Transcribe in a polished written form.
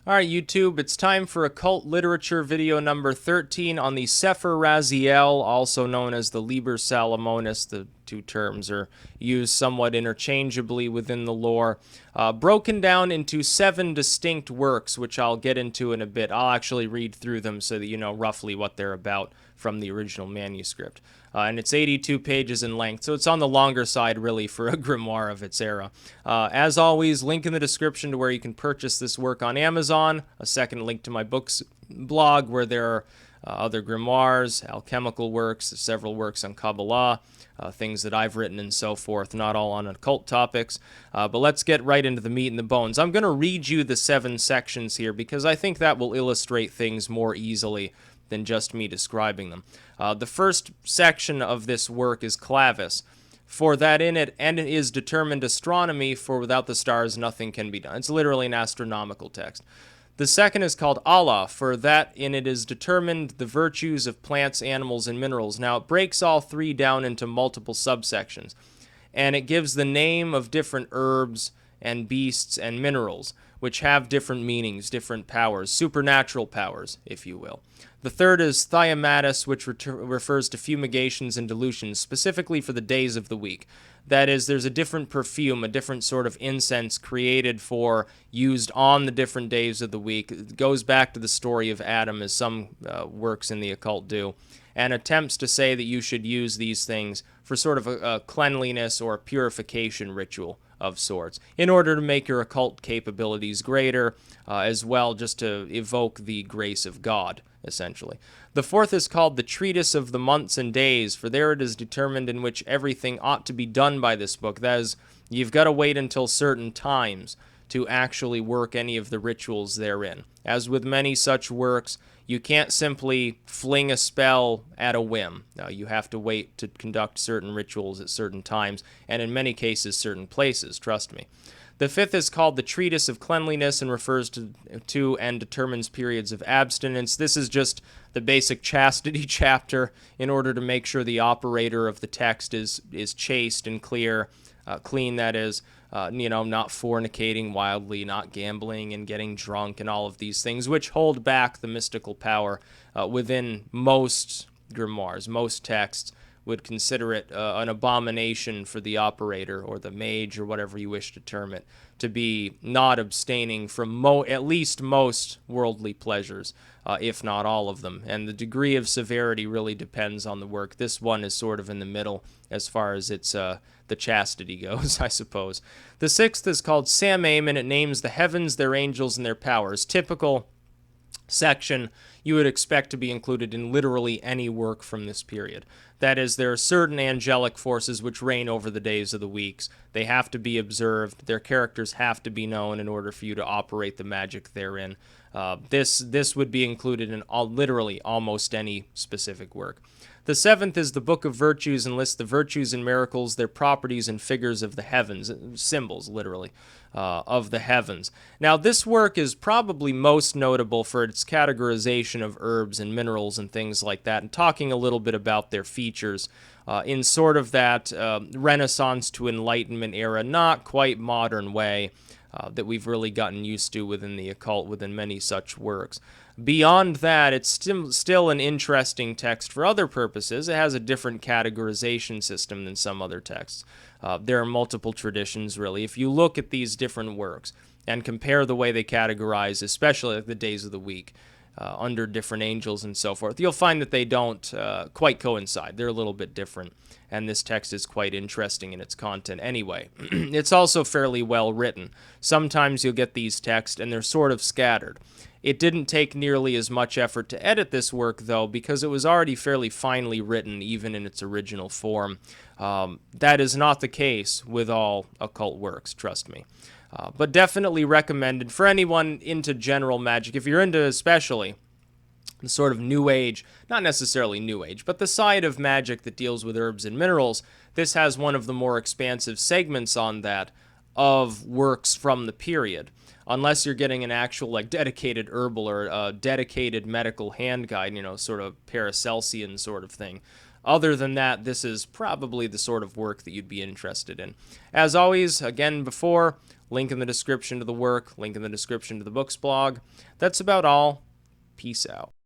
All right, YouTube, it's time for occult literature video number 13 on the Sepher Raziel, also known as the Liber Salomonis. The two terms are used somewhat interchangeably within the lore. Broken down into 7 distinct works, which I'll get into in a bit. I'll actually read through them so that you know roughly what they're about from the original manuscript. And it's 82 pages in length, so it's on the longer side, really, for a grimoire of its era. As always, link in the description to where you can purchase this work on Amazon, a second link to my books blog where there are other grimoires, alchemical works, several works on Kabbalah, things that I've written and so forth, not all on occult topics. But let's get right into the meat and the bones. I'm going to read you the 7 sections here because I think that will illustrate things more easily than just me describing them. The first section of this work is Clavis, for that in it and it is determined astronomy, for without the stars nothing can be done. It's literally an astronomical text. The second is called Allah, for that in it is determined the virtues of plants, animals, and minerals. Now it breaks all 3 down into multiple subsections, and it gives the name of different herbs and beasts and minerals, which have different meanings, different powers, supernatural powers, if you will. The third is Thiomatis, which refers to fumigations and dilutions, specifically for the days of the week. That is, there's a different perfume, a different sort of incense created for, used on the different days of the week. It goes back to the story of Adam, as some works in the occult do, and attempts to say that you should use these things for sort of a cleanliness or a purification ritual of sorts, in order to make your occult capabilities greater, as well just to evoke the grace of God, essentially. The fourth is called the Treatise of the Months and Days, for there it is determined in which everything ought to be done by this book. That is, you've got to wait until certain times to actually work any of the rituals therein. As with many such works, you can't simply fling a spell at a whim. You have to wait to conduct certain rituals at certain times, and in many cases, certain places, trust me. The fifth is called the Treatise of Cleanliness and refers to and determines periods of abstinence. This is just the basic chastity chapter in order to make sure the operator of the text is chaste and clear, clean, that is, not fornicating wildly, not gambling and getting drunk and all of these things, which hold back the mystical power within most grimoires. Most texts would consider it an abomination for the operator or the mage or whatever you wish to term it to be not abstaining from at least most worldly pleasures, if not all of them. And the degree of severity really depends on the work. This one is sort of in the middle as far as its the chastity goes, I suppose. The sixth is called Samaim, and it names the heavens, their angels, and their powers. Typical section you would expect to be included in literally any work from this period. That is, there are certain angelic forces which reign over the days of the weeks. They have to be observed. Their characters have to be known in order for you to operate the magic therein. This would be included in literally almost any specific work. The seventh is the Book of Virtues, and lists the virtues and miracles, their properties and figures of the heavens, symbols, literally, of the heavens. Now, this work is probably most notable for its categorization of herbs and minerals and things like that, and talking a little bit about their features in sort of that Renaissance to Enlightenment era, not quite modern way that we've really gotten used to within the occult, within many such works. Beyond that, it's still an interesting text for other purposes. It has a different categorization system than some other texts. There are multiple traditions, really. If you look at these different works and compare the way they categorize, especially like the days of the week, under different angels and so forth, you'll find that they don't quite coincide. They're a little bit different, and this text is quite interesting in its content anyway. It's also fairly well written. Sometimes you'll get these texts, and they're sort of scattered. It didn't take nearly as much effort to edit this work, though, because it was already fairly finely written, even in its original form. That is not the case with all occult works, trust me. But definitely recommended for anyone into general magic. If you're into especially the sort of New Age, not necessarily New Age, but the side of magic that deals with herbs and minerals, this has one of the more expansive segments on that of works from the period. Unless you're getting an actual like dedicated herbal or a dedicated medical hand guide, sort of Paracelsian sort of thing. Other than that, this is probably the sort of work that you'd be interested in. As always, again before, Link in the description to the work, link in the description to the book's blog. That's about all. Peace out.